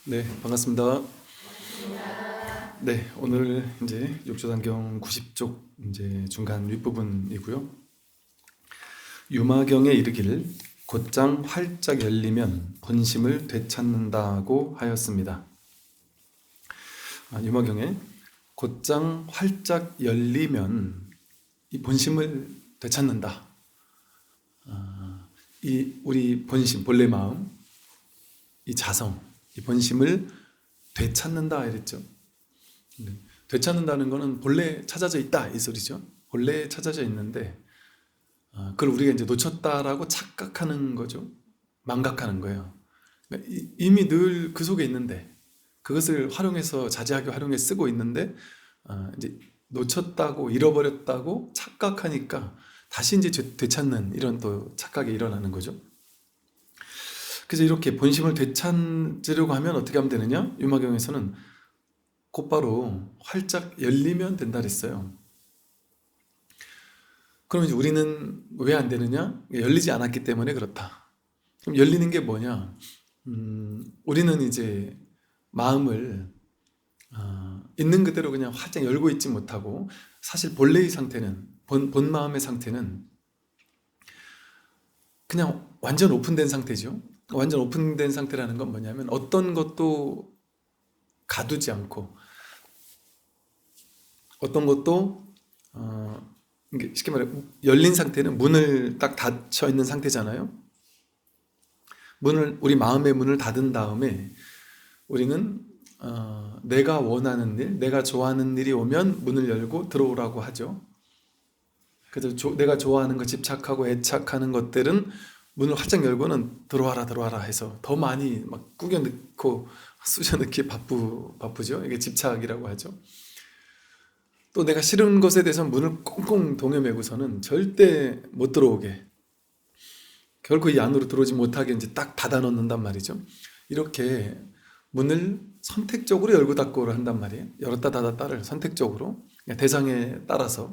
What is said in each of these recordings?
네, 반갑습니다. 네, 오늘 이제 욕조단경 90쪽 이제 중간 윗부분이고요. 유마경에 이르기를 곧장 활짝 열리면 본심을 되찾는다고 하였습니다. 유마경에 곧장 활짝 열리면 이 본심을 되찾는다. 이 우리 본심, 본래 마음, 이 자성, 이 본심을 되찾는다 이랬죠. 되찾는다는 것은 본래 찾아져 있다 이 소리죠. 본래 찾아져 있는데 그걸 우리가 이제 놓쳤다라고 착각하는 거죠. 망각하는 거예요. 그러니까 이미 늘 그 속에 있는데 그것을 활용해서 자제하게 활용해 쓰고 있는데 이제 놓쳤다고 잃어버렸다고 착각하니까 다시 이제 되찾는 이런 또 착각이 일어나는 거죠. 그래서 이렇게 본심을 되찾으려고 하면 어떻게 하면 되느냐? 유마경에서는 곧바로 활짝 열리면 된다 그랬어요. 그럼 이제 우리는 왜 안 되느냐? 열리지 않았기 때문에 그렇다. 그럼 열리는 게 뭐냐? 우리는 이제 마음을 있는 그대로 그냥 활짝 열고 있지 못하고 사실 본래의 상태는 본 마음의 상태는 그냥 완전 오픈된 상태죠. 완전 오픈된 상태라는 건 뭐냐면 어떤 것도 가두지 않고 어떤 것도 쉽게 말해 열린 상태는 문을 딱 닫혀 있는 상태잖아요. 우리 마음의 문을 닫은 다음에 우리는 내가 원하는 일, 내가 좋아하는 일이 오면 문을 열고 들어오라고 하죠. 그래서 내가 좋아하는 거 집착하고 애착하는 것들은 문을 활짝 열고는 들어와라 해서 더 많이 막 꾸겨 넣고 쑤셔 넣기에 바쁘죠. 이게 집착이라고 하죠. 또 내가 싫은 것에 대해서 문을 꽁꽁 동여매고서는 절대 못 들어오게, 결코 이 안으로 들어오지 못하게 이제 딱 닫아 놓는단 말이죠. 이렇게 문을 선택적으로 열고 닫고를 한단 말이에요. 열었다 닫았다를 선택적으로 대상에 따라서.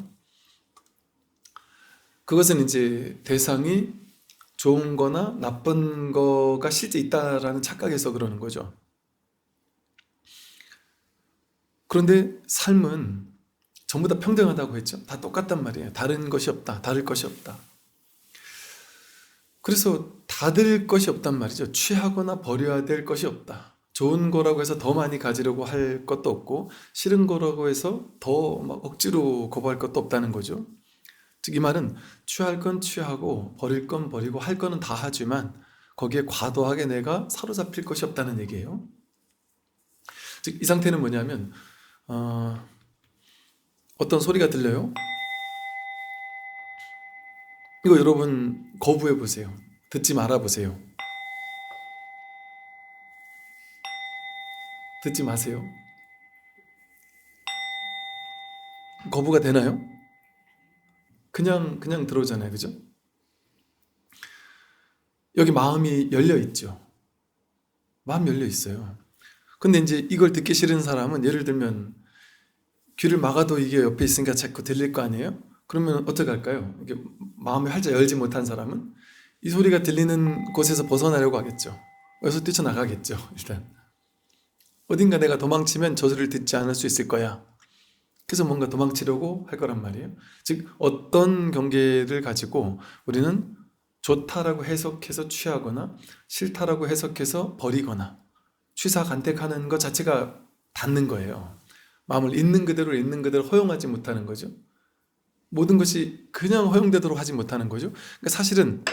그것은 이제 대상이 좋은 거나 나쁜 거가 실제 있다라는 착각에서 그러는 거죠. 그런데 삶은 전부 다 평등하다고 했죠. 다 똑같단 말이에요. 다른 것이 없다. 다를 것이 없다. 그래서 다를 것이 없단 말이죠. 취하거나 버려야 될 것이 없다. 좋은 거라고 해서 더 많이 가지려고 할 것도 없고 싫은 거라고 해서 더 막 억지로 거부할 것도 없다는 거죠. 즉 이 말은 취할 건 취하고 버릴 건 버리고 할 거는 다 하지만 거기에 과도하게 내가 사로잡힐 것이 없다는 얘기예요. 즉 이 상태는 뭐냐면 어떤 소리가 들려요? 이거 여러분 거부해 보세요. 듣지 말아 보세요. 듣지 마세요. 거부가 되나요? 그냥 들어오잖아요. 그죠? 여기 마음이 열려 있죠. 마음 열려 있어요. 근데 이제 이걸 듣기 싫은 사람은 예를 들면 귀를 막아도 이게 옆에 있으니까 자꾸 들릴 거 아니에요? 그러면 어떻게 할까요? 이게 마음을 활짝 열지 못한 사람은 이 소리가 들리는 곳에서 벗어나려고 하겠죠. 여기서 뛰쳐나가겠죠. 일단 어딘가 내가 도망치면 저 소리를 듣지 않을 수 있을 거야. 그래서 뭔가 도망치려고 할 거란 말이에요. 즉 어떤 경계를 가지고 우리는 좋다라고 해석해서 취하거나 싫다라고 해석해서 버리거나 취사간택하는 것 자체가 닫는 거예요. 마음을 있는 그대로 허용하지 못하는 거죠. 모든 것이 그냥 허용되도록 하지 못하는 거죠. 그러니까 사실은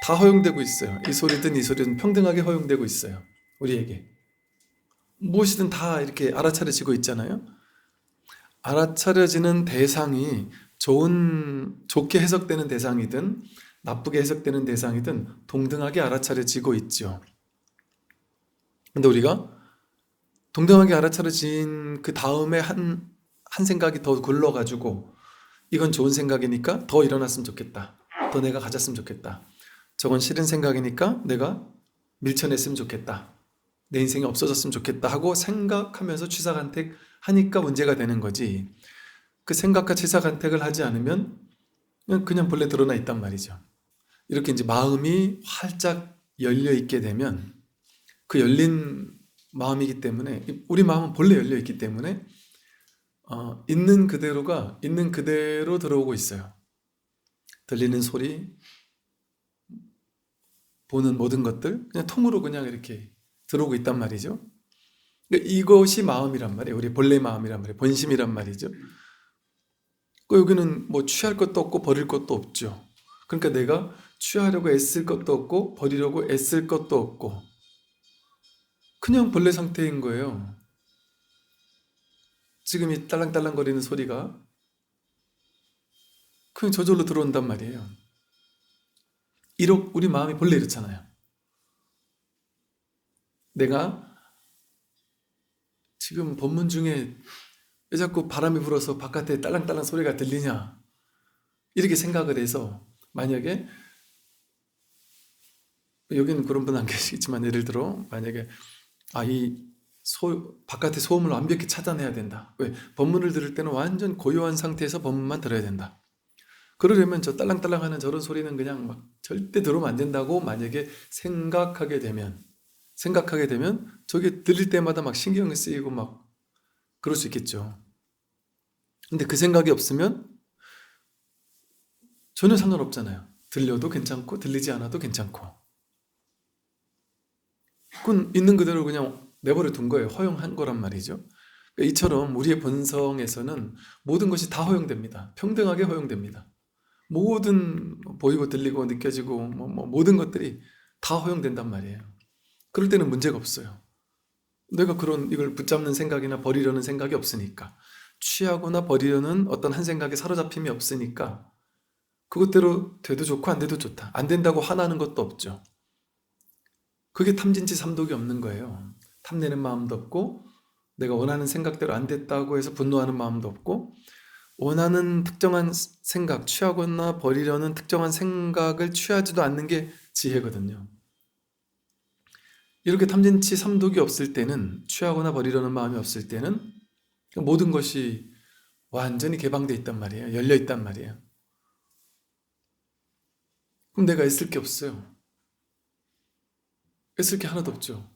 다 허용되고 있어요. 이 소리든 평등하게 허용되고 있어요. 우리에게. 무엇이든 다 이렇게 알아차려지고 있잖아요. 알아차려지는 대상이 좋게 해석되는 대상이든 나쁘게 해석되는 대상이든 동등하게 알아차려지고 있죠. 근데 우리가 동등하게 알아차려진 그 다음에 한 생각이 더 굴러가지고 이건 좋은 생각이니까 더 일어났으면 좋겠다. 더 내가 가졌으면 좋겠다. 저건 싫은 생각이니까 내가 밀쳐냈으면 좋겠다. 내 인생이 없어졌으면 좋겠다 하고 생각하면서 취사간택 하니까 문제가 되는 거지. 그 생각과 취사간택을 하지 않으면 그냥 본래 드러나 있단 말이죠. 이렇게 이제 마음이 활짝 열려 있게 되면 그 열린 마음이기 때문에, 우리 마음은 본래 열려 있기 때문에 있는 그대로가 있는 그대로 들어오고 있어요. 들리는 소리, 보는 모든 것들 그냥 통으로 그냥 이렇게 들어오고 있단 말이죠. 그러니까 이것이 마음이란 말이에요. 우리 본래 마음이란 말이에요. 본심이란 말이죠. 그 여기는 뭐 취할 것도 없고 버릴 것도 없죠. 그러니까 내가 취하려고 애쓸 것도 없고 버리려고 애쓸 것도 없고 그냥 본래 상태인 거예요. 지금 이 딸랑딸랑거리는 소리가 그냥 저절로 들어온단 말이에요. 우리 마음이 본래 이렇잖아요. 내가 지금 법문 중에 왜 자꾸 바람이 불어서 바깥에 딸랑딸랑 소리가 들리냐 이렇게 생각을 해서, 만약에 여기는 그런 분 안 계시겠지만 예를 들어 만약에 바깥의 소음을 완벽히 차단해야 된다. 왜? 법문을 들을 때는 완전 고요한 상태에서 법문만 들어야 된다. 그러려면 저 딸랑딸랑하는 저런 소리는 그냥 막 절대 들으면 안 된다고 만약에 생각하게 되면 저게 들릴 때마다 막 신경이 쓰이고 막 그럴 수 있겠죠. 근데 그 생각이 없으면 전혀 상관없잖아요. 들려도 괜찮고 들리지 않아도 괜찮고. 그건 있는 그대로 그냥 내버려 둔 거예요. 허용한 거란 말이죠. 그러니까 이처럼 우리의 본성에서는 모든 것이 다 허용됩니다. 평등하게 허용됩니다. 모든 보이고 들리고 느껴지고 모든 것들이 다 허용된단 말이에요. 그럴 때는 문제가 없어요. 내가 이걸 붙잡는 생각이나 버리려는 생각이 없으니까, 취하거나 버리려는 어떤 한 생각에 사로잡힘이 없으니까 그것대로 돼도 좋고 안 돼도 좋다. 안 된다고 화나는 것도 없죠. 그게 탐진치 삼독이 없는 거예요. 탐내는 마음도 없고 내가 원하는 생각대로 안 됐다고 해서 분노하는 마음도 없고, 원하는 특정한 생각, 취하거나 버리려는 특정한 생각을 취하지도 않는 게 지혜거든요. 이렇게 탐진치 삼독이 없을 때는, 취하거나 버리려는 마음이 없을 때는 모든 것이 완전히 개방되어 있단 말이에요. 열려 있단 말이에요. 그럼 내가 애쓸 게 없어요. 애쓸 게 하나도 없죠.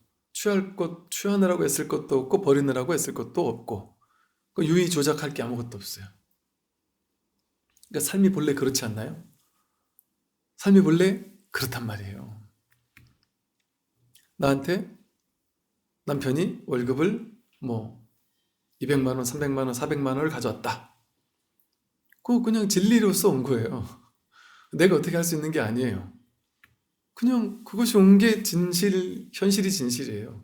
취하느라고 애쓸 것도 없고 버리느라고 애쓸 것도 없고 유의 조작할 게 아무것도 없어요. 그러니까 삶이 본래 그렇지 않나요? 삶이 본래 그렇단 말이에요. 나한테 남편이 월급을 200만 원, 300만 원, 400만 원을 가져왔다. 그거 그냥 진리로서 온 거예요. 내가 어떻게 할 수 있는 게 아니에요. 그냥 그것이 온 게 현실이 진실이에요.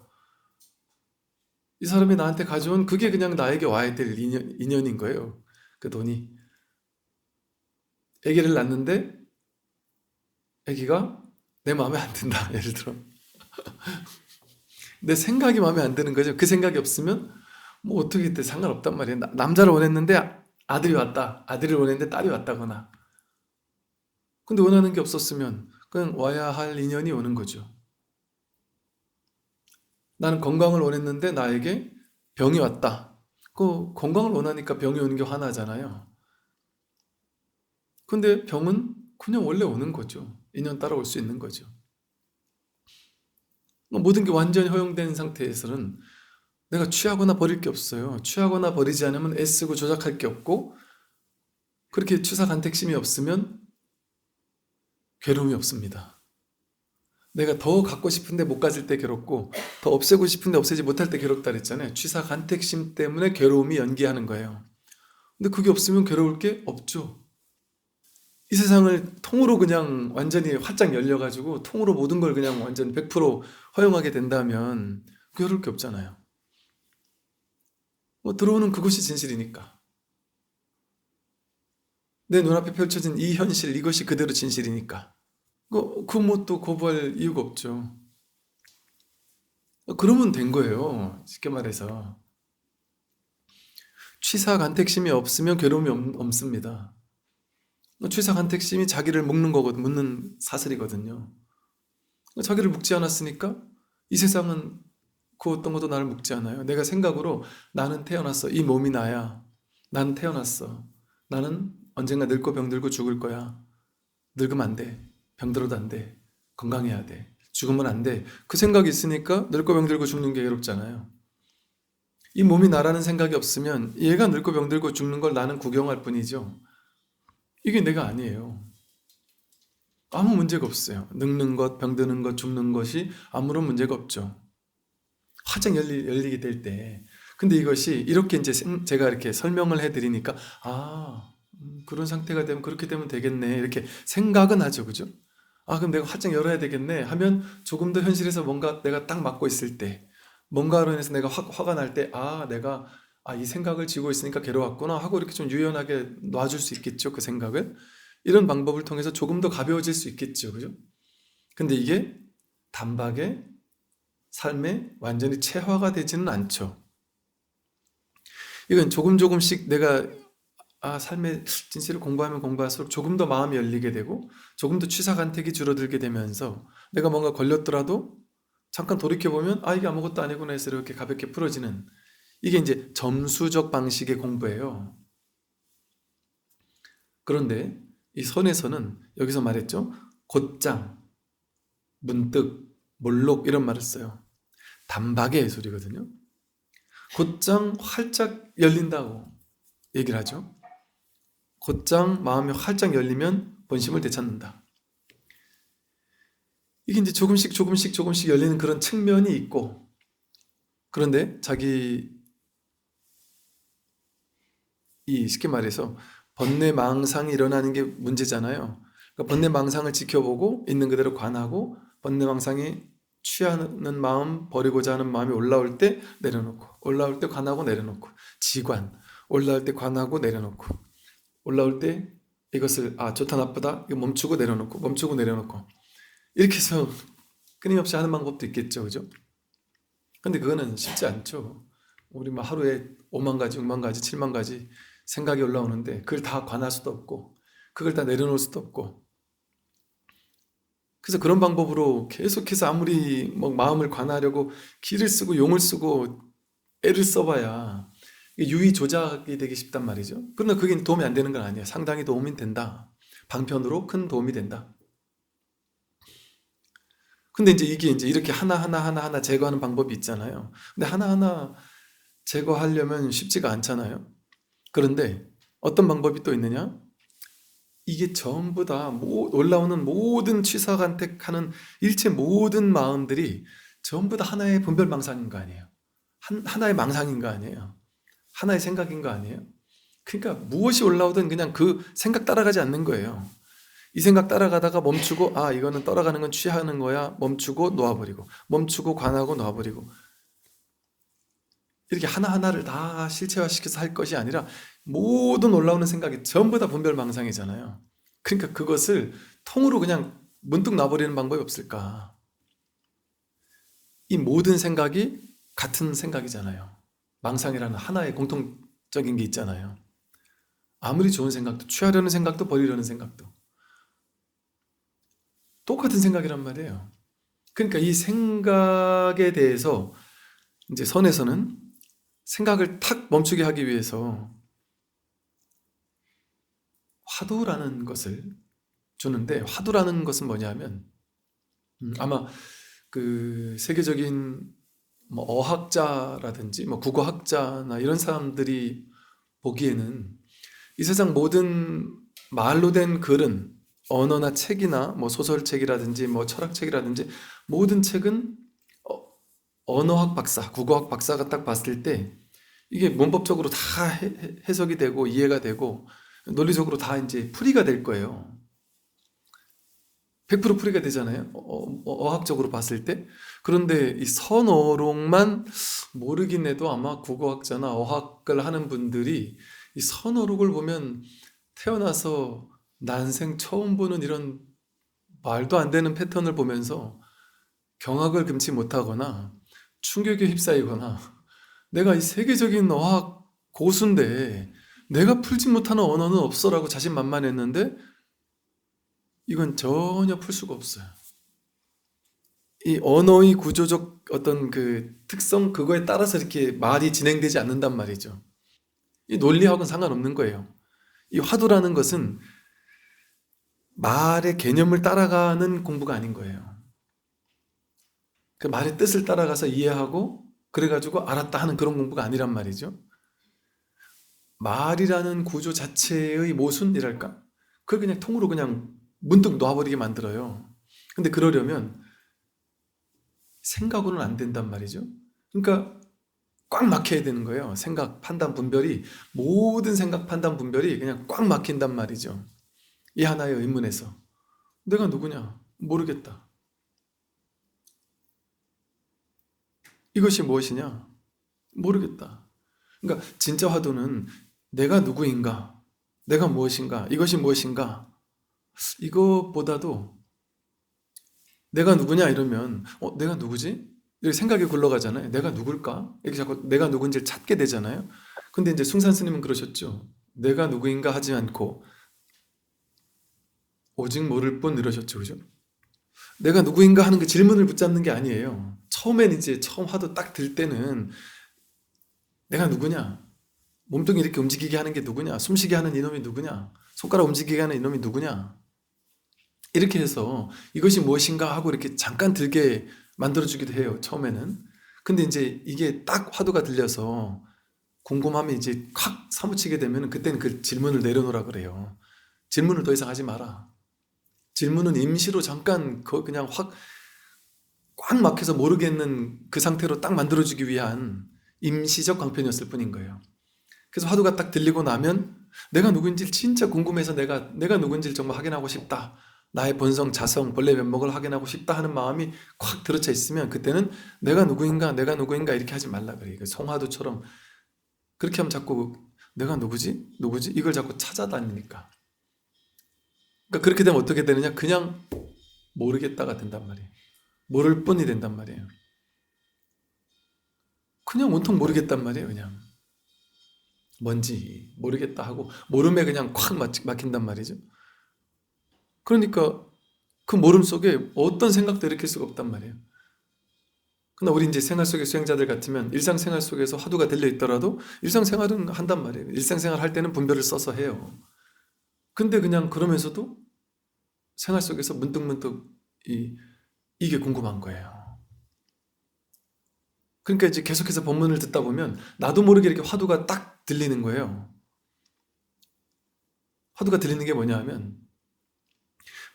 이 사람이 나한테 가져온 그게 그냥 나에게 와야 될 인연인 거예요. 그 돈이. 아기를 낳는데 아기가 내 마음에 안 든다. 예를 들어. 내 생각이 마음에 안 드는 거죠. 그 생각이 없으면 어떻게 돼 상관없단 말이에요. 남자를 원했는데 아들이 왔다. 아들을 원했는데 딸이 왔다거나. 근데 원하는 게 없었으면 그냥 와야 할 인연이 오는 거죠. 나는 건강을 원했는데 나에게 병이 왔다. 그 건강을 원하니까 병이 오는 게 화나잖아요. 근데 병은 그냥 원래 오는 거죠. 인연 따라 올 수 있는 거죠. 모든 게 완전히 허용된 상태에서는 내가 취하거나 버릴 게 없어요. 취하거나 버리지 않으면 애쓰고 조작할 게 없고, 그렇게 취사간택심이 없으면 괴로움이 없습니다. 내가 더 갖고 싶은데 못 가질 때 괴롭고 더 없애고 싶은데 없애지 못할 때 괴롭다 그랬잖아요. 취사간택심 때문에 괴로움이 연기하는 거예요. 근데 그게 없으면 괴로울 게 없죠. 이 세상을 통으로 그냥 완전히 활짝 열려가지고 통으로 모든 걸 그냥 완전 100% 허용하게 된다면 괴로울 게 없잖아요. 들어오는 그것이 진실이니까. 내 눈앞에 펼쳐진 이 현실, 이것이 그대로 진실이니까. 또 거부할 이유가 없죠. 그러면 된 거예요. 쉽게 말해서. 취사간택심이 없으면 괴로움이 없습니다. 취사간택심이 자기를 묻는 사슬이거든요. 자기를 묶지 않았으니까 이 세상은 그 어떤 것도 나를 묶지 않아요. 내가 생각으로 나는 태어났어. 이 몸이 나야. 나는 태어났어. 나는 언젠가 늙고 병들고 죽을 거야. 늙으면 안 돼. 병들어도 안 돼. 건강해야 돼. 죽으면 안 돼. 그 생각이 있으니까 늙고 병들고 죽는 게 괴롭잖아요. 이 몸이 나라는 생각이 없으면 얘가 늙고 병들고 죽는 걸 나는 구경할 뿐이죠. 이게 내가 아니에요. 아무 문제가 없어요. 늙는 것, 병드는 것, 죽는 것이 아무런 문제가 없죠. 화장 열리게 될 때. 근데 이것이 이렇게 이제 제가 이렇게 설명을 해드리니까, 그런 상태가 되면 그렇게 되면 되겠네. 이렇게 생각은 하죠. 그죠? 그럼 내가 화장 열어야 되겠네. 하면 조금 더 현실에서 뭔가 내가 딱 맞고 있을 때, 뭔가로 인해서 내가 화가 날 때, 내가, 이 생각을 쥐고 있으니까 괴로웠구나 하고 이렇게 좀 유연하게 놔줄 수 있겠죠. 그 생각을. 이런 방법을 통해서 조금 더 가벼워질 수 있겠죠. 그죠? 근데 이게 단박에 삶에 완전히 체화가 되지는 않죠. 이건 조금씩 내가 삶의 진실을 공부하면 공부할수록 조금 더 마음이 열리게 되고 조금 더 취사간택이 줄어들게 되면서 내가 뭔가 걸렸더라도 잠깐 돌이켜보면 이게 아무것도 아니구나 해서 이렇게 가볍게 풀어지는, 이게 이제 점수적 방식의 공부예요. 그런데 이 선에서는 여기서 말했죠. 곧장, 문득, 몰록 이런 말을 써요. 단박의 소리거든요. 곧장 활짝 열린다고 얘기를 하죠. 곧장 마음이 활짝 열리면 본심을 되찾는다. 이게 이제 조금씩 열리는 그런 측면이 있고, 그런데 쉽게 말해서 번뇌망상이 일어나는 게 문제잖아요. 그러니까 번뇌망상을 지켜보고 있는 그대로 관하고, 번뇌망상이 취하는 마음, 버리고자 하는 마음이 올라올 때 내려놓고, 올라올 때 관하고 내려놓고, 지관, 올라올 때 관하고 내려놓고, 올라올 때 이것을 좋다 나쁘다 이거 멈추고 내려놓고, 멈추고 내려놓고, 이렇게 해서 끊임없이 하는 방법도 있겠죠. 그죠? 근데 그거는 쉽지 않죠. 우리 하루에 5만 가지, 6만 가지, 7만 가지 생각이 올라오는데 그걸 다 관할 수도 없고 그걸 다 내려놓을 수도 없고, 그래서 그런 방법으로 계속해서 아무리 마음을 관하려고 기를 쓰고 용을 쓰고 애를 써봐야 유의 조작이 되기 쉽단 말이죠. 그러나 그게 도움이 안 되는 건 아니에요. 상당히 도움이 된다. 방편으로 큰 도움이 된다. 근데 이게 이렇게 하나하나 제거하는 방법이 있잖아요. 근데 하나하나 제거하려면 쉽지가 않잖아요. 그런데 어떤 방법이 또 있느냐? 이게 전부 다 올라오는 모든 취사간택하는 일체 모든 마음들이 전부 다 하나의 분별망상인 거 아니에요. 하나의 망상인 거 아니에요. 하나의 생각인 거 아니에요. 그러니까 무엇이 올라오든 그냥 그 생각 따라가지 않는 거예요. 이 생각 따라가다가 멈추고 이거는 따라가는 건 취하는 거야. 멈추고 놓아버리고, 멈추고 관하고 놓아버리고, 이렇게 하나하나를 다 실체화시켜서 할 것이 아니라 모든 올라오는 생각이 전부 다 분별망상이잖아요. 그러니까 그것을 통으로 그냥 문득 놔버리는 방법이 없을까? 이 모든 생각이 같은 생각이잖아요. 망상이라는 하나의 공통적인 게 있잖아요. 아무리 좋은 생각도, 취하려는 생각도 버리려는 생각도 똑같은 생각이란 말이에요. 그러니까 이 생각에 대해서 이제 선에서는 생각을 탁 멈추게 하기 위해서 화두라는 것을 주는데, 화두라는 것은 뭐냐면 아마 그 세계적인 어학자라든지 국어학자나 이런 사람들이 보기에는 이 세상 모든 말로 된 글은, 언어나 책이나 소설책이라든지 철학책이라든지 모든 책은 언어학 박사, 국어학 박사가 딱 봤을 때 이게 문법적으로 다 해석이 되고 이해가 되고 논리적으로 다 이제 풀이가 될 거예요. 100% 풀이가 되잖아요. 어학적으로 봤을 때. 그런데 이 선어록만 모르긴 해도 아마 국어학자나 어학을 하는 분들이 이 선어록을 보면 태어나서 난생 처음 보는 이런 말도 안 되는 패턴을 보면서 경악을 금치 못하거나 충격에 휩싸이거나, 내가 이 세계적인 어학 고수인데 내가 풀지 못하는 언어는 없어라고 자신만만했는데 이건 전혀 풀 수가 없어요. 이 언어의 구조적 어떤 그 특성, 그거에 따라서 이렇게 말이 진행되지 않는단 말이죠. 이 논리하고는 상관없는 거예요. 이 화두라는 것은 말의 개념을 따라가는 공부가 아닌 거예요. 그 말의 뜻을 따라가서 이해하고 그래가지고 알았다 하는 그런 공부가 아니란 말이죠. 말이라는 구조 자체의 모순이랄까? 그걸 그냥 통으로 그냥 문득 놔버리게 만들어요. 근데 그러려면 생각으로는 안 된단 말이죠. 그러니까 꽉 막혀야 되는 거예요. 생각, 판단, 분별이, 모든 생각, 판단, 분별이 그냥 꽉 막힌단 말이죠. 이 하나의 의문에서. 내가 누구냐? 모르겠다. 이것이 무엇이냐? 모르겠다. 그러니까 진짜 화두는 내가 누구인가? 내가 무엇인가? 이것이 무엇인가? 이것보다도 내가 누구냐 이러면 내가 누구지? 이렇게 생각이 굴러가잖아요. 내가 누굴까? 이렇게 자꾸 내가 누군지를 찾게 되잖아요. 근데 이제 숭산 스님은 그러셨죠. 내가 누구인가 하지 않고 오직 모를 뿐 이러셨죠. 그죠? 내가 누구인가 하는 그 질문을 붙잡는 게 아니에요. 처음엔 이제 처음 화두 딱 들 때는 내가 누구냐? 몸뚱이 이렇게 움직이게 하는 게 누구냐? 숨쉬게 하는 이놈이 누구냐? 손가락 움직이게 하는 이놈이 누구냐? 이렇게 해서 이것이 무엇인가 하고 이렇게 잠깐 들게 만들어주기도 해요. 처음에는. 근데 이제 이게 딱 화두가 들려서 궁금함이 이제 확 사무치게 되면 그때는 그 질문을 내려놓으라 그래요. 질문을 더 이상 하지 마라. 질문은 임시로 잠깐 그냥 확 꽉 막혀서 모르겠는 그 상태로 딱 만들어주기 위한 임시적 광편이었을 뿐인 거예요. 그래서 화두가 딱 들리고 나면 내가 누구인지 진짜 궁금해서 내가 누구인지를 정말 확인하고 싶다. 나의 본성, 자성, 본래 면목을 확인하고 싶다 하는 마음이 콱 들어차 있으면 그때는 내가 누구인가 이렇게 하지 말라 그래요. 송화두처럼 그렇게 하면 자꾸 내가 누구지 이걸 자꾸 찾아다니니까. 그러니까 그렇게 되면 어떻게 되느냐? 그냥 모르겠다가 된단 말이에요. 모를 뿐이 된단 말이에요. 그냥 온통 모르겠단 말이에요. 그냥 뭔지 모르겠다 하고 모름에 그냥 콱 막힌단 말이죠. 그러니까 그 모름 속에 어떤 생각도 일으킬 수가 없단 말이에요. 그러나 우리 이제 생활 속의 수행자들 같으면 일상생활 속에서 화두가 들려 있더라도 일상생활은 한단 말이에요. 일상생활 할 때는 분별을 써서 해요. 근데 그냥 그러면서도 생활 속에서 문득문득 이게 궁금한 거예요. 그러니까 이제 계속해서 법문을 듣다 보면 나도 모르게 이렇게 화두가 딱 들리는 거예요. 화두가 들리는 게 뭐냐 하면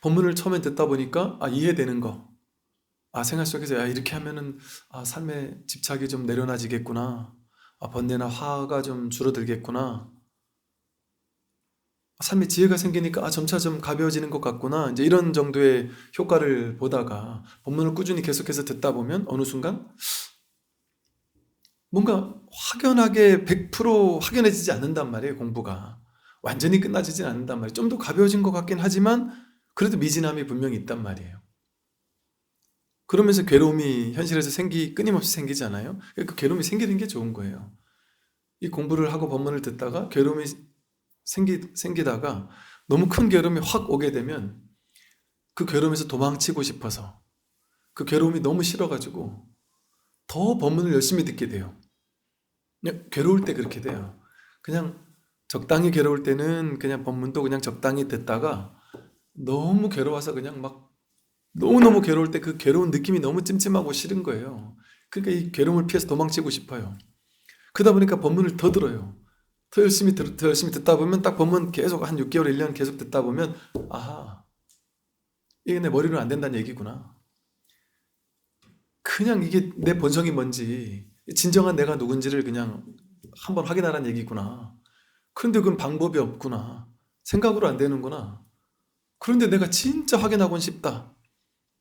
법문을 처음에 듣다 보니까 이해되는 거. 생활 속에서 이렇게 하면은 삶의 집착이 좀 내려놔지겠구나. 번뇌나 화가 좀 줄어들겠구나. 삶의 지혜가 생기니까 점차 좀 가벼워지는 것 같구나. 이제 이런 정도의 효과를 보다가 법문을 꾸준히 계속해서 듣다 보면 어느 순간 뭔가 확연하게 100% 확연해지지 않는단 말이에요. 공부가 완전히 끝나지진 않는단 말이에요. 좀 더 가벼워진 것 같긴 하지만 그래도 미진함이 분명히 있단 말이에요. 그러면서 괴로움이 현실에서 끊임없이 생기잖아요. 그 괴로움이 생기는 게 좋은 거예요. 이 공부를 하고 법문을 듣다가 괴로움이 생기다가 너무 큰 괴로움이 확 오게 되면 그 괴로움에서 도망치고 싶어서 그 괴로움이 너무 싫어가지고 더 법문을 열심히 듣게 돼요. 괴로울 때 그렇게 돼요. 그냥 적당히 괴로울 때는 그냥 법문도 그냥 적당히 듣다가 너무 괴로워서 그냥 막 너무너무 괴로울 때 그 괴로운 느낌이 너무 찜찜하고 싫은 거예요. 그러니까 이 괴로움을 피해서 도망치고 싶어요. 그러다 보니까 법문을 더 들어요. 더 열심히 듣다 보면 딱 법문 계속 한 6개월, 1년 계속 듣다 보면 이게 내 머리로 안 된다는 얘기구나. 그냥 이게 내 본성이 뭔지 진정한 내가 누군지를 그냥 한번 확인하라는 얘기구나. 그런데 그건 방법이 없구나. 생각으로 안 되는구나. 그런데 내가 진짜 확인하고는 싶다.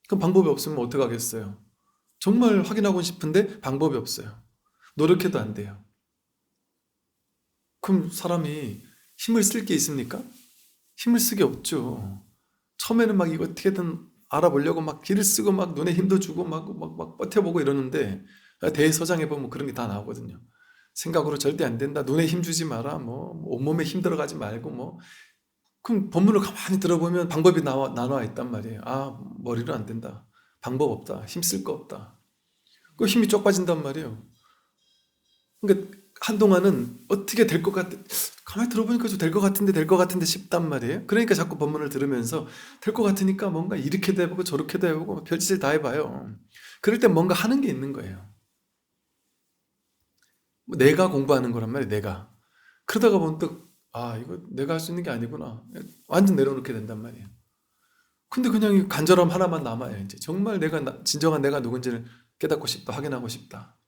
그럼 방법이 없으면 어떡하겠어요? 정말 확인하고 싶은데 방법이 없어요. 노력해도 안 돼요. 그럼 사람이 힘을 쓸 게 있습니까? 힘을 쓰게 없죠. 처음에는 막 이거 어떻게든 알아보려고 막 기를 쓰고 막 눈에 힘도 주고 막 버텨보고 이러는데 대서장에 보면 그런 게 다 나오거든요. 생각으로 절대 안 된다. 눈에 힘 주지 마라. 온몸에 힘 들어가지 말고 그럼 본문을 가만히 들어보면 방법이 나와 있단 말이에요. 머리로 안 된다. 방법 없다. 힘 쓸 거 없다. 그 힘이 쪽 빠진단 말이에요. 그러니까 한동안은 어떻게 될 것 같아. 가만히 들어보니까 좀 될 것 같은데 싶단 말이에요. 그러니까 자꾸 법문을 들으면서 될 것 같으니까 뭔가 이렇게도 해보고 저렇게도 해보고 별짓을 다 해봐요. 그럴 때 뭔가 하는 게 있는 거예요. 뭐 내가 공부하는 거란 말이에요. 내가. 그러다가 문득 이거 내가 할 수 있는 게 아니구나. 완전 내려놓게 된단 말이에요. 근데 그냥 이 간절함 하나만 남아요. 이제 정말 진정한 내가 누군지를 깨닫고 싶다, 확인하고 싶다.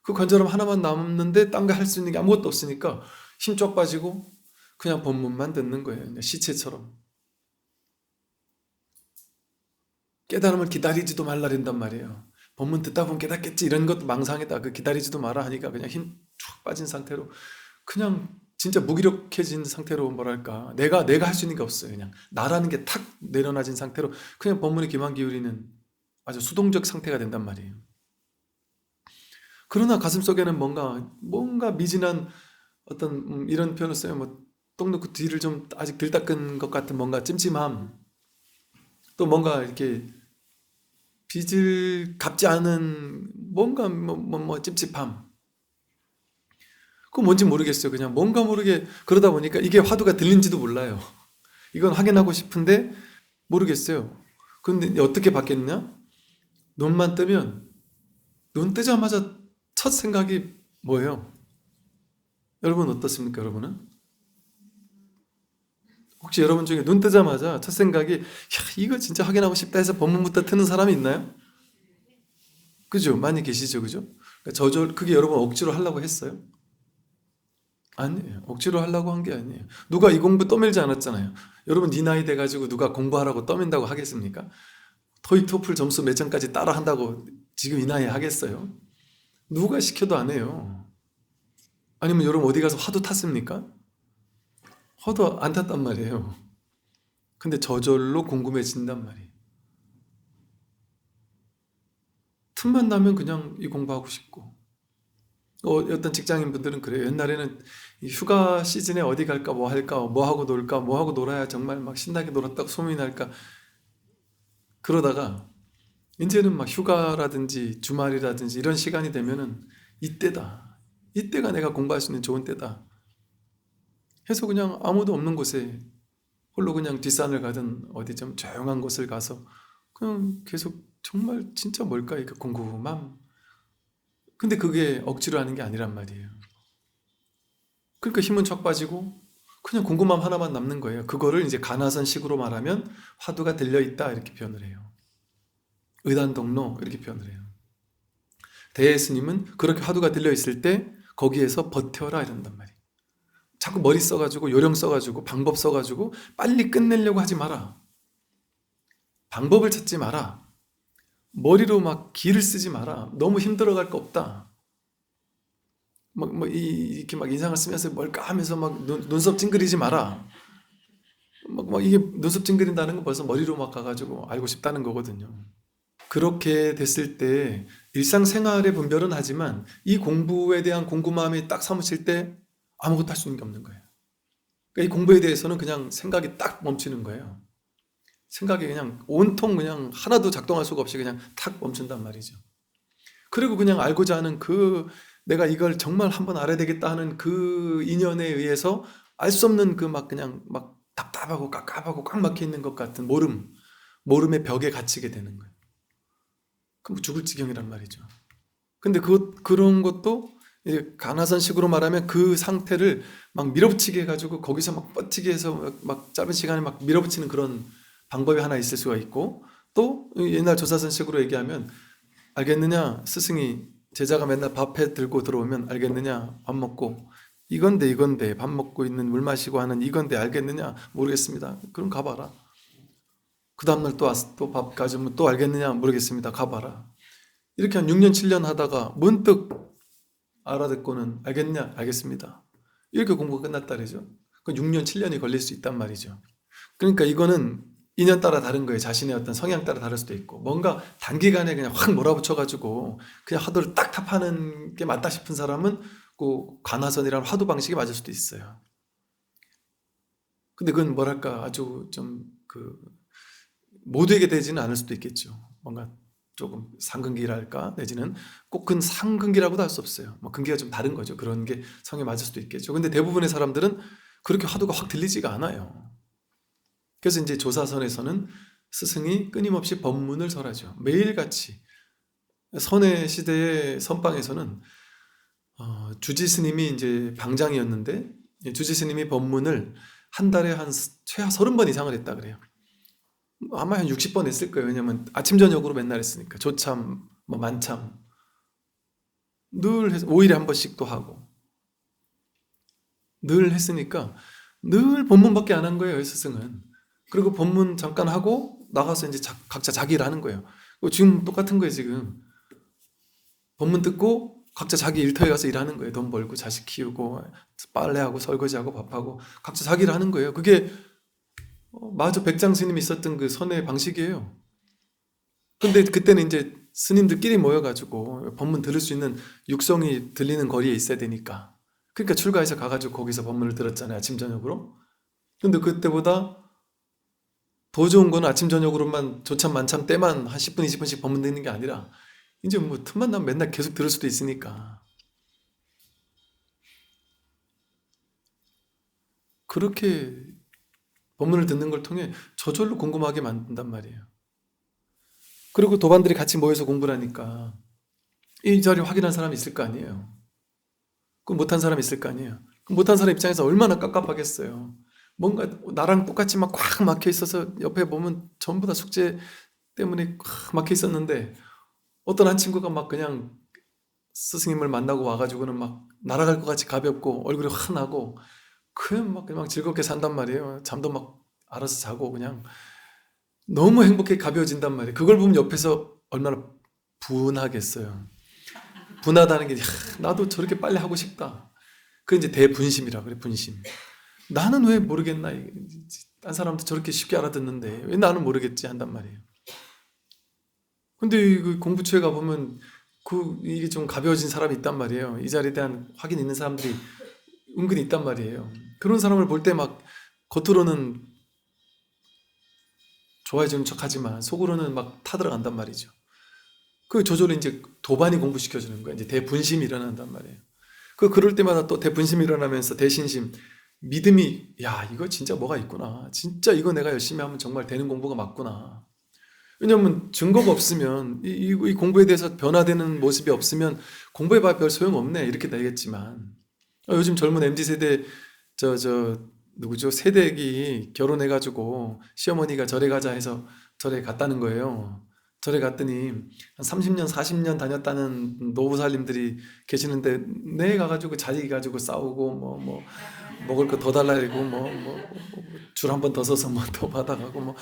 그 간절함 하나만 남는데 딴 거 할 수 있는 게 아무것도 없으니까 힘 쫙 빠지고 그냥 본문만 듣는 거예요. 그냥 시체처럼. 깨달음을 기다리지도 말라린단 말이에요. 본문 듣다 보면 깨닫겠지 이런 것도 망상이다. 그 기다리지도 마라 하니까 그냥 힘 쭉 빠진 상태로 그냥 진짜 무기력해진 상태로 뭐랄까 내가 할 수 있는 게 없어요. 그냥 나라는 게 탁 내려놔진 상태로 그냥 본문에 귀만 기울이는 아주 수동적 상태가 된단 말이에요. 그러나 가슴속에는 뭔가 미진한 어떤 이런 표현을 써요. 뭐 똥 넣고 뒤를 좀 아직 덜 닦은 것 같은 뭔가 찜찜함, 또 뭔가 이렇게 빚을 갚지 않은 뭔가 찝찝함. 그거 뭔지 모르겠어요. 그냥 뭔가 모르게 그러다 보니까 이게 화두가 들린지도 몰라요. 이건 확인하고 싶은데 모르겠어요. 근데 어떻게 바뀌었냐? 눈만 뜨면 눈 뜨자마자 첫 생각이 뭐예요? 여러분 어떻습니까? 여러분은? 혹시 여러분 중에 눈 뜨자마자 첫 생각이 야, 이거 진짜 확인하고 싶다 해서 본문부터 트는 사람이 있나요? 그죠? 많이 계시죠? 그죠? 그게 여러분 억지로 하려고 했어요? 아니에요. 억지로 하려고 한 게 아니에요. 누가 이 공부 떠밀지 않았잖아요. 여러분 네 나이 돼가지고 누가 공부하라고 떠민다고 하겠습니까? 토익 토플 점수 몇 점까지 따라 한다고 지금 이 나이에 하겠어요? 누가 시켜도 안 해요. 아니면 여러분 어디 가서 화두 탔습니까? 화두 안 탔단 말이에요. 근데 저절로 궁금해진단 말이에요. 틈만 나면 그냥 이 공부하고 싶고. 어떤 직장인분들은 그래요. 옛날에는 이 휴가 시즌에 어디 갈까, 뭐 할까, 뭐 하고 놀까, 뭐 하고 놀아야 정말 막 신나게 놀았다고 소문이 날까. 그러다가 이제는 막 휴가라든지 주말이라든지 이런 시간이 되면은 이때다. 이때가 내가 공부할 수 있는 좋은 때다. 해서 그냥 아무도 없는 곳에 홀로 그냥 뒷산을 가든 어디 좀 조용한 곳을 가서 그냥 계속 정말 진짜 뭘까 이거 궁금함. 근데 그게 억지로 하는 게 아니란 말이에요. 그러니까 힘은 척 빠지고 그냥 궁금함 하나만 남는 거예요. 그거를 이제 가나선식으로 말하면 화두가 들려있다 이렇게 표현을 해요. 의단동로 이렇게 표현을 해요. 대예스님은 그렇게 화두가 들려있을 때 거기에서 버텨라 이런단 말이에요. 자꾸 머리 써가지고 요령 써가지고 방법 써가지고 빨리 끝내려고 하지 마라. 방법을 찾지 마라. 머리로 막 기를 쓰지 마라. 너무 힘들어갈 거 없다. 이렇게 막 인상을 쓰면서 뭘까 하면서 막 눈썹 찡그리지 마라. 이게 눈썹 찡그린다는 건 벌써 머리로 막 가가지고 알고 싶다는 거거든요. 그렇게 됐을 때 일상생활의 분별은 하지만 이 공부에 대한 궁금함이 딱 사무칠 때 아무것도 할 수 있는 게 없는 거예요. 그러니까 이 공부에 대해서는 그냥 생각이 딱 멈추는 거예요. 생각이 그냥 온통 그냥 하나도 작동할 수가 없이 그냥 탁 멈춘단 말이죠. 그리고 그냥 알고자 하는 내가 이걸 정말 한번 알아야 되겠다 하는 그 인연에 의해서 알 수 없는 그냥 답답하고 깝깝하고 꽉 막혀 있는 것 같은 모름의 벽에 갇히게 되는 거예요. 그럼 죽을 지경이란 말이죠. 근데 그런 것도 가나선식으로 말하면 그 상태를 막 밀어붙이게 해가지고 거기서 막 뻗치게 해서 막 짧은 시간에 막 밀어붙이는 그런 방법이 하나 있을 수가 있고, 또 옛날 조사선식으로 얘기하면 알겠느냐 스승이 제자가 맨날 밥해 들고 들어오면 알겠느냐 밥 먹고 이건데 밥 먹고 있는 물 마시고 하는 이건데 알겠느냐 모르겠습니다. 그럼 가봐라. 그 다음날 또 와서 또 밥 가지면 또 알겠느냐 모르겠습니다. 가봐라. 이렇게 한 6년 7년 하다가 문득 알아듣고는 알겠냐 알겠습니다. 이렇게 공부가 끝났다 그러죠. 그 6년 7년이 걸릴 수 있단 말이죠. 그러니까 이거는 인연 따라 다른 거예요. 자신의 어떤 성향 따라 다를 수도 있고, 뭔가 단기간에 그냥 확 몰아붙여가지고 그냥 화두를 딱 탑하는 게 맞다 싶은 사람은 그 관화선이라는 화두 방식이 맞을 수도 있어요. 근데 그건 뭐랄까 아주 좀 모두에게 되지는 않을 수도 있겠죠. 뭔가 조금 상근기랄까 내지는 꼭 큰 상근기라고도 할 수 없어요. 근기가 좀 다른 거죠. 그런 게 성에 맞을 수도 있겠죠. 근데 대부분의 사람들은 그렇게 화두가 확 들리지가 않아요. 그래서 이제 조사선에서는 스승이 끊임없이 법문을 설하죠. 매일같이 선해 시대의 선방에서는 주지 스님이 이제 방장이었는데 주지 스님이 법문을 한 달에 한 최하 30번 이상을 했다 그래요. 아마 한 60번 했을 거예요. 왜냐면 아침 저녁으로 맨날 했으니까 조참, 뭐 만참 늘 해서 5일에 한 번씩 또 하고 늘 했으니까 늘 법문밖에 안 한 거예요, 스승은. 그리고 법문 잠깐 하고 나가서 이제 각자 자기 일 하는 거예요. 지금 똑같은 거예요, 지금. 법문 듣고 각자 자기 일터에 가서 일하는 거예요. 돈 벌고 자식 키우고 빨래하고 설거지하고 밥하고 각자 자기 일 하는 거예요. 그게 마저 백장 스님이 있었던 그 선의 방식이에요. 근데 그때는 이제 스님들끼리 모여가지고 법문 들을 수 있는 육성이 들리는 거리에 있어야 되니까. 그러니까 출가해서 가가지고 거기서 법문을 들었잖아요, 아침 저녁으로. 근데 그때보다 더 좋은 건 아침 저녁으로만 조참 만참 때만 한 10분 20분씩 법문 듣는 게 아니라 이제 뭐 틈만 나면 맨날 계속 들을 수도 있으니까 그렇게 법문을 듣는 걸 통해 저절로 궁금하게 만든단 말이에요. 그리고 도반들이 같이 모여서 공부를 하니까 이 자리 확인한 사람이 있을 거 아니에요. 그럼 못한 사람이 있을 거 아니에요. 그럼 못한 사람 입장에서 얼마나 깝깝하겠어요. 뭔가 나랑 똑같이 막 꽉 막혀 있어서 옆에 보면 전부 다 숙제 때문에 꽉 막혀 있었는데 어떤 한 친구가 막 그냥 스승님을 만나고 와가지고는 막 날아갈 것 같이 가볍고 얼굴이 환하고 그냥 막 즐겁게 산단 말이에요. 잠도 막 알아서 자고 그냥 너무 행복해 가벼워진단 말이에요. 그걸 보면 옆에서 얼마나 분하겠어요. 분하다는 게 나도 저렇게 빨리 하고 싶다. 그 이제 대분심이라 그래, 분심. 나는 왜 모르겠나? 딴 사람도 저렇게 쉽게 알아듣는데 왜 나는 모르겠지 한단 말이에요. 근데 그 공부처에 가보면 이게 좀 가벼워진 사람이 있단 말이에요. 이 자리에 대한 확인 있는 사람들이 은근히 있단 말이에요. 그런 사람을 볼 때 막 겉으로는 좋아해주는 척 하지만 속으로는 막 타들어간단 말이죠. 그 저절로 이제 도반이 공부시켜주는 거예요. 이제 대분심이 일어난단 말이에요. 그럴 때마다 또 대분심이 일어나면서 대신심, 믿음이, 야, 이거 진짜 뭐가 있구나. 진짜 이거 내가 열심히 하면 정말 되는 공부가 맞구나. 왜냐면 증거가 없으면, 이 공부에 대해서 변화되는 모습이 없으면 공부해봐야 별 소용없네. 이렇게 되겠지만. 요즘 젊은 MZ세대, 누구죠? 세대기 결혼해가지고 시어머니가 절에 가자 해서 절에 갔다는 거예요. 절에 갔더니 한 30년, 40년 다녔다는 노부살님들이 계시는데 내 가가지고 자기 가지고 싸우고 먹을 거 더 달라고 줄 한 번 더 서서 더 받아가고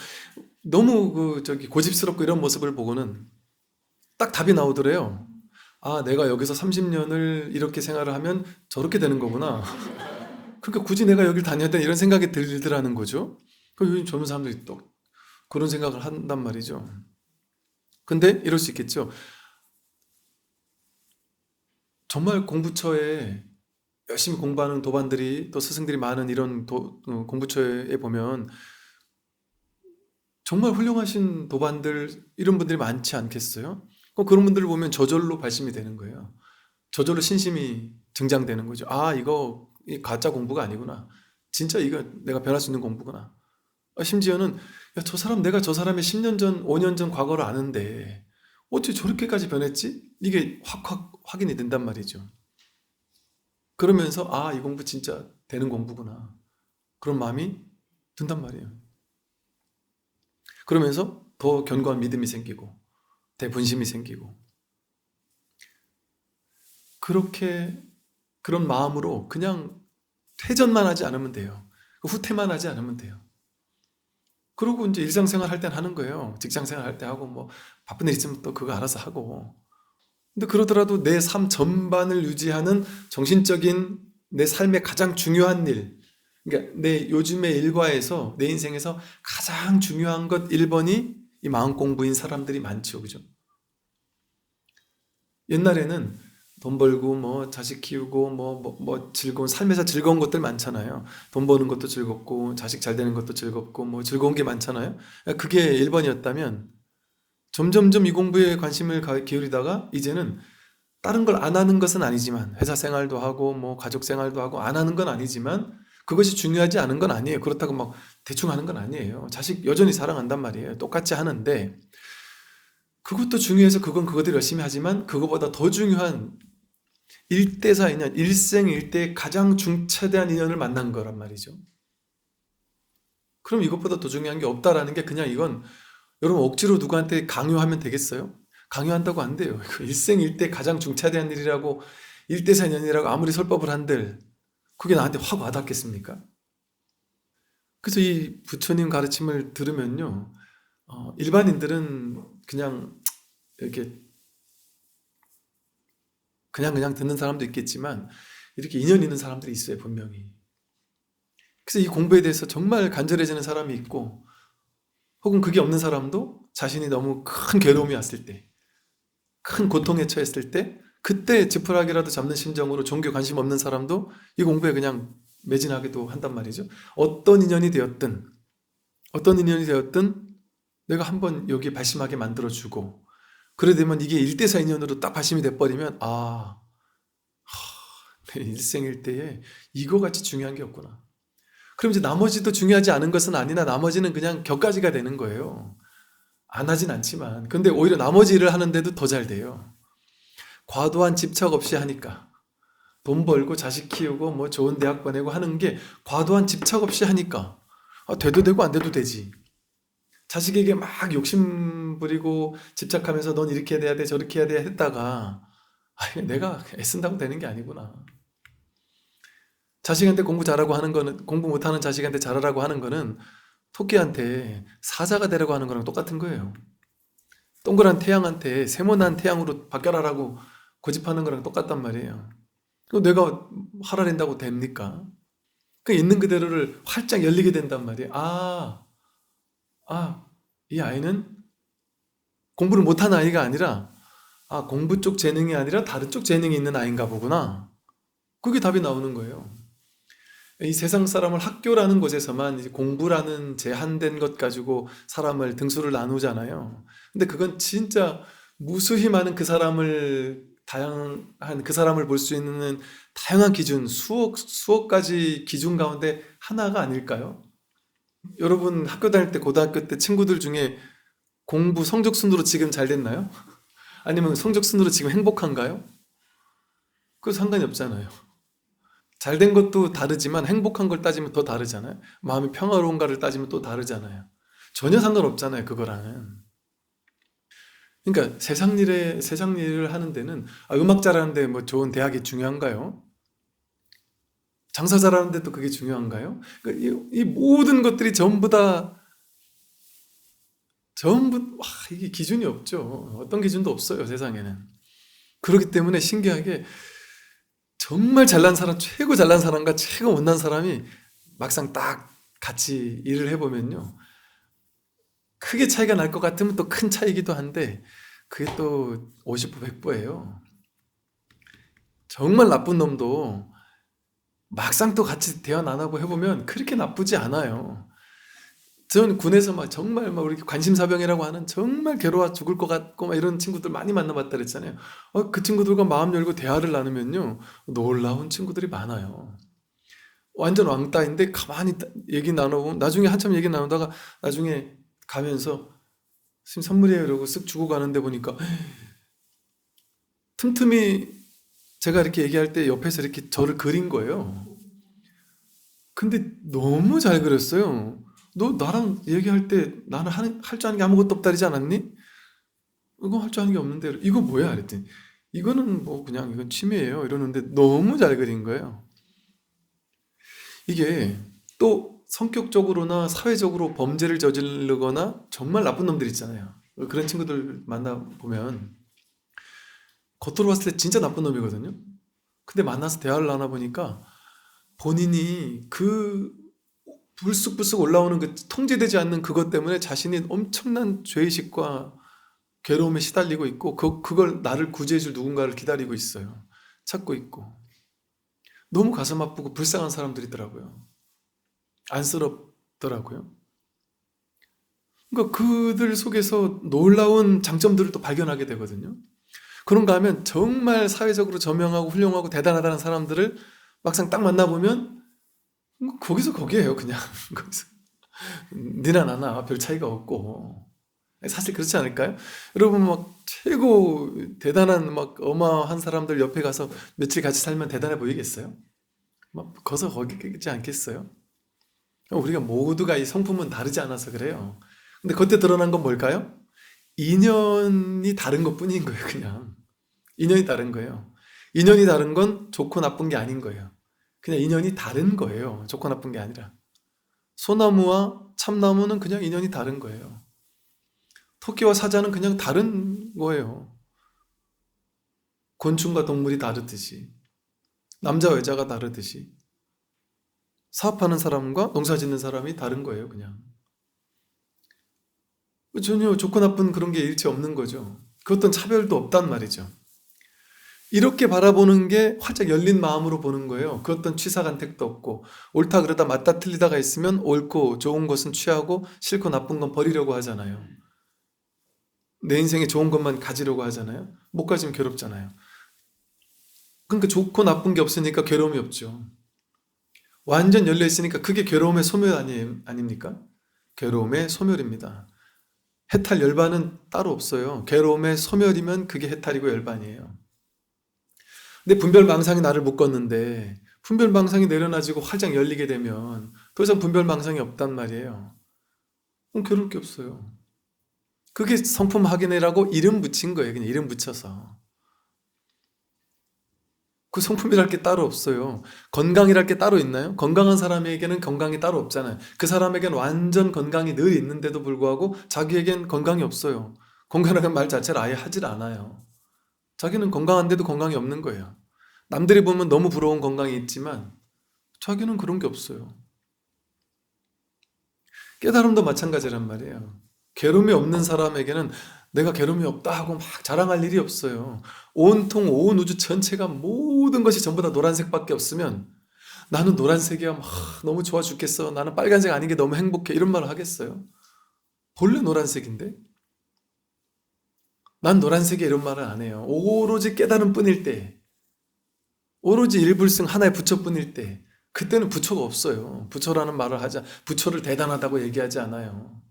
너무 고집스럽고 이런 모습을 보고는 딱 답이 나오더래요. 아, 내가 여기서 30년을 이렇게 생활을 하면 저렇게 되는 거구나. 그러니까 굳이 내가 여길 다녀야 돼 이런 생각이 들더라는 거죠. 요즘 젊은 사람들이 또 그런 생각을 한단 말이죠. 근데 이럴 수 있겠죠. 정말 공부처에 열심히 공부하는 도반들이 또 스승들이 많은 이런 공부처에 보면 정말 훌륭하신 도반들 이런 분들이 많지 않겠어요? 그런 분들을 보면 저절로 발심이 되는 거예요. 저절로 신심이 증장되는 거죠. 아, 이거 가짜 공부가 아니구나. 진짜 이거 내가 변할 수 있는 공부구나. 심지어는 야, 내가 저 사람의 10년 전, 5년 전 과거를 아는데 어떻게 저렇게까지 변했지? 이게 확 확인이 된단 말이죠. 그러면서 아, 이 공부 진짜 되는 공부구나. 그런 마음이 든단 말이에요. 그러면서 더 견고한 믿음이 생기고 대분심이 생기고 그런 마음으로 그냥 퇴전만 하지 않으면 돼요. 후퇴만 하지 않으면 돼요. 그리고 이제 일상생활 할 땐 하는 거예요. 직장생활 할 때 하고 바쁜 일 있으면 또 그거 알아서 하고. 근데 그러더라도 내 삶 전반을 유지하는 정신적인 내 삶의 가장 중요한 일, 그러니까 내 요즘의 일과에서 내 인생에서 가장 중요한 것 1번이 이 마음 공부인 사람들이 많죠, 그죠? 옛날에는 돈 벌고 자식 키우고 즐거운 삶에서 즐거운 것들 많잖아요. 돈 버는 것도 즐겁고 자식 잘 되는 것도 즐겁고 즐거운 게 많잖아요. 그게 1번이었다면 점점점 이 공부에 관심을 기울이다가 이제는 다른 걸 안 하는 것은 아니지만 회사 생활도 하고 가족 생활도 하고 안 하는 건 아니지만 그것이 중요하지 않은 건 아니에요. 그렇다고 대충 하는 건 아니에요. 자식 여전히 사랑한단 말이에요. 똑같이 하는데 그것도 중요해서 그건 그거대로 열심히 하지만 그거보다 더 중요한 일대사 인연, 일생일대 가장 중차대한 인연을 만난 거란 말이죠. 그럼 이것보다 더 중요한 게 없다라는 게 그냥 이건 여러분 억지로 누구한테 강요하면 되겠어요? 강요한다고 안 돼요. 일생일대 가장 중차대한 일이라고 일대사 인연이라고 아무리 설법을 한들 그게 나한테 확 와닿겠습니까? 그래서 이 부처님 가르침을 들으면요, 일반인들은 그냥 이렇게 그냥 듣는 사람도 있겠지만 이렇게 인연 있는 사람들이 있어요, 분명히. 그래서 이 공부에 대해서 정말 간절해지는 사람이 있고, 혹은 그게 없는 사람도 자신이 너무 큰 괴로움이 왔을 때, 큰 고통에 처했을 때, 그때 지푸라기라도 잡는 심정으로 종교 관심 없는 사람도 이 공부에 그냥 매진하기도 한단 말이죠. 어떤 인연이 되었든 내가 한번 여기에 발심하게 만들어주고, 그래 되면 이게 일대사 인연으로 딱 발심이 돼버리면 내 일생일대에 이거같이 중요한 게 없구나. 그럼 이제 나머지도 중요하지 않은 것은 아니나 나머지는 그냥 격가지가 되는 거예요. 안 하진 않지만. 근데 오히려 나머지 일을 하는데도 더 잘 돼요. 과도한 집착 없이 하니까. 돈 벌고 자식 키우고 뭐 좋은 대학 보내고 하는 게 과도한 집착 없이 하니까 돼도 되고 안 돼도 되지. 자식에게 막 욕심 부리고 집착하면서 넌 이렇게 해야 돼 저렇게 해야 돼 했다가 내가 애쓴다고 되는 게 아니구나. 자식한테 공부 잘하고 하는 거는, 공부 못하는 자식한테 잘하라고 하는 거는 토끼한테 사자가 되라고 하는 거랑 똑같은 거예요. 동그란 태양한테 세모난 태양으로 바뀌어라라고 고집하는 거랑 똑같단 말이에요. 그럼 내가 하라랜다고 됩니까? 그 있는 그대로를 활짝 열리게 된단 말이에요. 이 아이는 공부를 못하는 아이가 아니라 공부 쪽 재능이 아니라 다른 쪽 재능이 있는 아이인가 보구나. 그게 답이 나오는 거예요. 이 세상 사람을 학교라는 곳에서만 이제 공부라는 제한된 것 가지고 사람을 등수를 나누잖아요. 근데 그건 진짜 무수히 많은 그 사람을 다양한 그 사람을 볼 수 있는 다양한 기준, 수억 가지 기준 가운데 하나가 아닐까요? 여러분 학교 다닐 때 고등학교 때 친구들 중에 공부 성적 순으로 지금 잘 됐나요? 아니면 성적 순으로 지금 행복한가요? 그 상관이 없잖아요. 잘된 것도 다르지만 행복한 걸 따지면 더 다르잖아요. 마음이 평화로운가를 따지면 또 다르잖아요. 전혀 상관없잖아요, 그거랑은. 그러니까 세상 일을 하는 데는 음악 잘하는데 뭐 좋은 대학이 중요한가요? 장사 잘하는데 또 그게 중요한가요? 그러니까 이 모든 것들이 이게 기준이 없죠. 어떤 기준도 없어요, 세상에는. 그렇기 때문에 신기하게 정말 잘난 사람, 최고 잘난 사람과 최고 못난 사람이 막상 딱 같이 일을 해보면요. 크게 차이가 날 것 같으면 또 큰 차이기도 한데 그게 또 50부 100부예요. 정말 나쁜 놈도 막상 또 같이 대화 나누고 해보면 그렇게 나쁘지 않아요. 저는 군에서 정말 우리 관심사병이라고 하는 정말 괴로워 죽을 것 같고 이런 친구들 많이 만나봤다 그랬잖아요. 그 친구들과 마음 열고 대화를 나누면요. 놀라운 친구들이 많아요. 완전 왕따인데 가만히 얘기 나누고 나중에 한참 얘기 나누다가 나중에 가면서 선생님 선물이에요 이러고 쓱 주고 가는데 보니까 틈틈이 제가 이렇게 얘기할 때 옆에서 이렇게 저를 그린 거예요. 근데 너무 잘 그렸어요. 너 나랑 얘기할 때 나는 할 줄 아는 게 아무것도 없다 그러지 않았니? 이거 할 줄 아는 게 없는데 이거 뭐야? 그랬더니 이거는 뭐 그냥 이건 취미예요 이러는데 너무 잘 그린 거예요. 이게 또 성격적으로나 사회적으로 범죄를 저지르거나 정말 나쁜 놈들 있잖아요. 그런 친구들 만나보면 겉으로 봤을 때 진짜 나쁜 놈이거든요. 근데 만나서 대화를 나눠보니까 본인이 그 불쑥불쑥 올라오는 그 통제되지 않는 그것 때문에 자신이 엄청난 죄의식과 괴로움에 시달리고 있고 그걸 나를 구제해줄 누군가를 기다리고 있어요. 찾고 있고. 너무 가슴 아프고 불쌍한 사람들이더라고요. 안쓰럽더라고요. 그러니까 그들 속에서 놀라운 장점들을 또 발견하게 되거든요. 그런가 하면 정말 사회적으로 저명하고 훌륭하고 대단하다는 사람들을 막상 딱 만나보면 거기서 거기에요, 그냥. 거기서. 니나 나나 별 차이가 없고 사실 그렇지 않을까요? 여러분 막 최고 대단한 막 어마어마한 사람들 옆에 가서 며칠 같이 살면 대단해 보이겠어요? 막 거기서 거기지 않겠어요? 우리가 모두가 이 성품은 다르지 않아서 그래요. 근데 그때 드러난 건 뭘까요? 인연이 다른 것뿐인 거예요, 그냥. 인연이 다른 거예요. 인연이 다른 건 좋고 나쁜 게 아닌 거예요. 그냥 인연이 다른 거예요. 좋고 나쁜 게 아니라. 소나무와 참나무는 그냥 인연이 다른 거예요. 토끼와 사자는 그냥 다른 거예요. 곤충과 동물이 다르듯이. 남자와 여자가 다르듯이. 사업하는 사람과 농사 짓는 사람이 다른 거예요, 그냥. 전혀 좋고 나쁜 그런 게 일체 없는 거죠. 그 어떤 차별도 없단 말이죠. 이렇게 바라보는 게 활짝 열린 마음으로 보는 거예요. 그 어떤 취사간택도 없고 옳다 그러다 맞다 틀리다가 있으면 옳고 좋은 것은 취하고 싫고 나쁜 건 버리려고 하잖아요. 내 인생에 좋은 것만 가지려고 하잖아요. 못 가지면 괴롭잖아요. 그러니까 좋고 나쁜 게 없으니까 괴로움이 없죠. 완전 열려 있으니까 그게 괴로움의 소멸 아닙니까? 괴로움의 소멸입니다. 해탈 열반은 따로 없어요. 괴로움의 소멸이면 그게 해탈이고 열반이에요. 근데 분별망상이 나를 묶었는데 분별망상이 내려놔지고 활짝 열리게 되면 더 이상 분별망상이 없단 말이에요. 그럼 괴로울 게 없어요. 그게 성품 확인이라고 이름 붙인 거예요. 그냥 이름 붙여서. 그 성품이랄 게 따로 없어요. 건강이랄 게 따로 있나요? 건강한 사람에게는 건강이 따로 없잖아요. 그 사람에게는 완전 건강이 늘 있는데도 불구하고 자기에겐 건강이 없어요. 건강이라는 말 자체를 아예 하질 않아요. 자기는 건강한데도 건강이 없는 거예요. 남들이 보면 너무 부러운 건강이 있지만 자기는 그런 게 없어요. 깨달음도 마찬가지란 말이에요. 괴로움이 없는 사람에게는 내가 괴로움이 없다 하고 막 자랑할 일이 없어요. 온통 온 우주 전체가 모든 것이 전부 다 노란색밖에 없으면 나는 노란색이야 막 너무 좋아 죽겠어. 나는 빨간색 아닌 게 너무 행복해. 이런 말을 하겠어요? 본래 노란색인데? 난 노란색이야 이런 말을 안 해요. 오로지 깨달음 뿐일 때, 오로지 일불승 하나의 부처뿐일 때, 그때는 부처가 없어요. 부처라는 말을 하자. 부처를 대단하다고 얘기하지 않아요.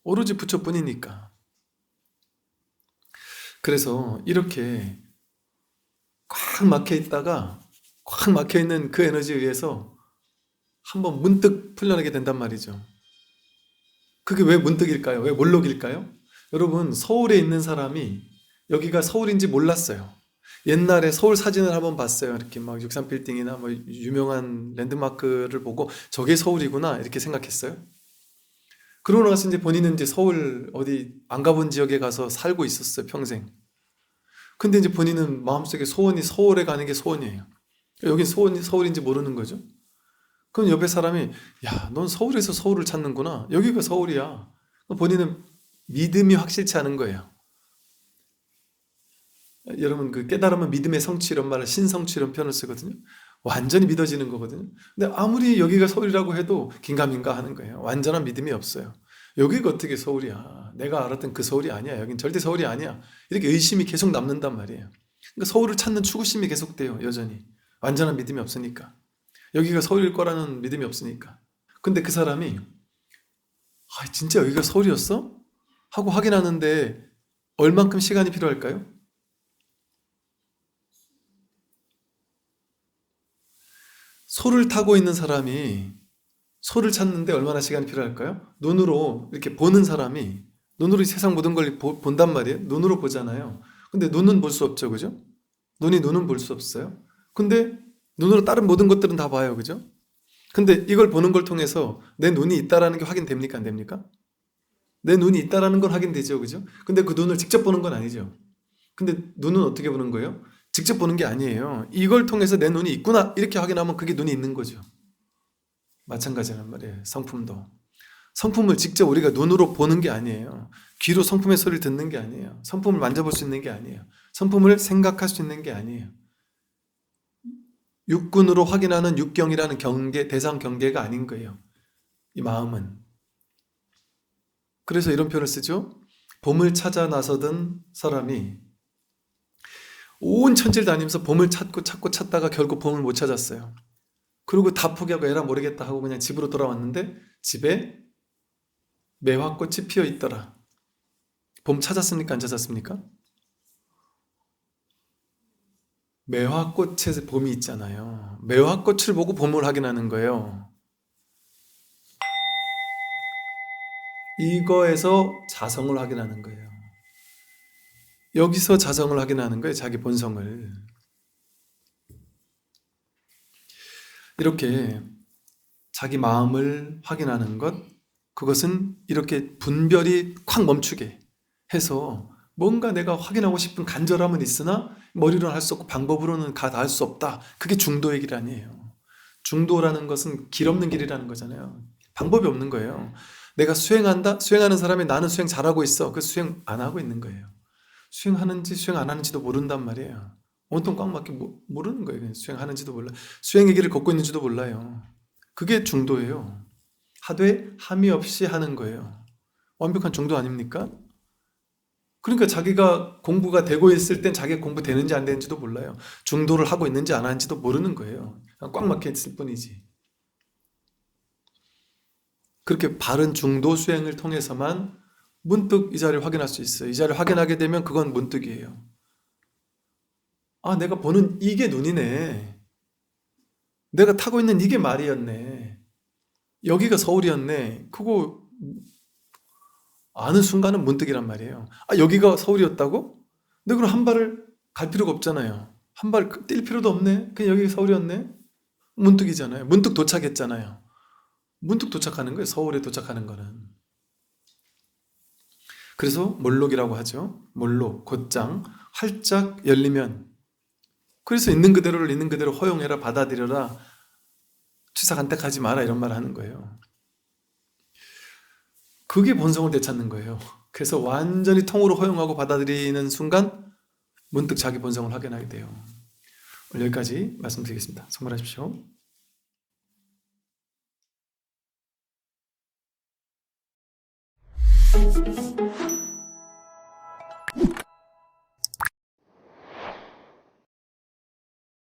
오로지 부처뿐이니까. 그래서 이렇게 꽉 막혀 있다가 꽉 막혀 있는 그 에너지에 의해서 한번 문득 풀려나게 된단 말이죠. 그게 왜 문득일까요? 왜 몰록일까요? 여러분, 서울에 있는 사람이 여기가 서울인지 몰랐어요. 옛날에 서울 사진을 한번 봤어요. 이렇게 막 63빌딩이나 뭐 유명한 랜드마크를 보고 저게 서울이구나 이렇게 생각했어요. 그러고 나서 이제 본인은 이제 서울 어디 안 가본 지역에 가서 살고 있었어요, 평생. 근데 이제 본인은 마음속에 소원이 서울에 가는 게 소원이에요. 여긴 서울인지 모르는 거죠. 그럼 옆에 사람이, 야, 넌 서울에서 서울을 찾는구나. 여기가 서울이야. 본인은 믿음이 확실치 않은 거예요. 여러분, 그 깨달으면 믿음의 성취 이런 말을 신성취 이런 표현을 쓰거든요. 완전히 믿어지는 거거든요. 근데 아무리 여기가 서울이라고 해도 긴가민가 하는 거예요. 완전한 믿음이 없어요. 여기가 어떻게 서울이야? 내가 알았던 그 서울이 아니야. 여긴 절대 서울이 아니야. 이렇게 의심이 계속 남는단 말이에요. 그러니까 서울을 찾는 추구심이 계속돼요. 여전히. 완전한 믿음이 없으니까. 여기가 서울일 거라는 믿음이 없으니까. 근데 그 사람이 아, 진짜 여기가 서울이었어? 하고 확인하는데 얼만큼 시간이 필요할까요? 소를 타고 있는 사람이 소를 찾는데 얼마나 시간이 필요할까요? 눈으로 이렇게 보는 사람이 눈으로 이 세상 모든 걸 본단 말이에요. 눈으로 보잖아요. 근데 눈은 볼 수 없죠. 그죠? 눈은 볼 수 없어요. 근데 눈으로 다른 모든 것들은 다 봐요. 그죠? 근데 이걸 보는 걸 통해서 내 눈이 있다라는 게 확인됩니까? 안 됩니까? 내 눈이 있다라는 건 확인되죠. 그죠? 근데 그 눈을 직접 보는 건 아니죠. 근데 눈은 어떻게 보는 거예요? 직접 보는 게 아니에요. 이걸 통해서 내 눈이 있구나 이렇게 확인하면 그게 눈이 있는 거죠. 마찬가지란 말이에요. 성품도. 성품을 직접 우리가 눈으로 보는 게 아니에요. 귀로 성품의 소리를 듣는 게 아니에요. 성품을 만져볼 수 있는 게 아니에요. 성품을 생각할 수 있는 게 아니에요. 육군으로 확인하는 육경이라는 경계, 대상 경계가 아닌 거예요. 이 마음은. 그래서 이런 표현을 쓰죠. 봄을 찾아 나서던 사람이 온 천지를 다니면서 봄을 찾고 찾다가 결국 봄을 못 찾았어요. 그리고 다 포기하고 에라 모르겠다 하고 그냥 집으로 돌아왔는데 집에 매화꽃이 피어 있더라. 봄 찾았습니까? 안 찾았습니까? 매화꽃에 봄이 있잖아요. 매화꽃을 보고 봄을 확인하는 거예요. 이거에서 자성을 확인하는 거예요. 여기서 자성을 확인하는 거예요. 자기 본성을. 이렇게 자기 마음을 확인하는 것, 그것은 이렇게 분별이 콱 멈추게 해서 뭔가 내가 확인하고 싶은 간절함은 있으나 머리로는 할 수 없고 방법으로는 다 할 수 없다. 그게 중도의 길 아니에요. 중도라는 것은 길 없는 길이라는 거잖아요. 방법이 없는 거예요. 내가 수행한다? 수행하는 사람이 나는 수행 잘하고 있어. 그 수행 안 하고 있는 거예요. 수행하는지 수행 안 하는지도 모른단 말이에요. 온통 꽉 막혀 모르는 거예요. 그냥 수행하는지도 몰라. 수행의 길을 걷고 있는지도 몰라요. 그게 중도예요. 하되 함이 없이 하는 거예요. 완벽한 중도 아닙니까? 그러니까 자기가 공부가 되고 있을 땐 자기가 공부 되는지 안 되는지도 몰라요. 중도를 하고 있는지 안 하는지도 모르는 거예요. 꽉 막혀 있을 뿐이지. 그렇게 바른 중도 수행을 통해서만 문득 이 자리를 확인할 수 있어요. 이 자리를 확인하게 되면 그건 문득이에요. 아, 내가 보는 이게 눈이네. 내가 타고 있는 이게 말이었네. 여기가 서울이었네. 그거 아는 순간은 문득이란 말이에요. 아, 여기가 서울이었다고? 근데 그럼 한 발을 갈 필요가 없잖아요. 한 발 뛸 필요도 없네. 그냥 여기 서울이었네. 문득이잖아요. 문득 도착했잖아요. 문득 도착하는 거예요. 서울에 도착하는 거는. 그래서 몰록이라고 하죠. 몰록, 곧장, 활짝 열리면. 그래서 있는 그대로를 있는 그대로 허용해라, 받아들여라, 취사간택하지 마라 이런 말 하는 거예요. 그게 본성을 되찾는 거예요. 그래서 완전히 통으로 허용하고 받아들이는 순간 문득 자기 본성을 확인하게 돼요. 오늘 여기까지 말씀드리겠습니다. 성불하십시오.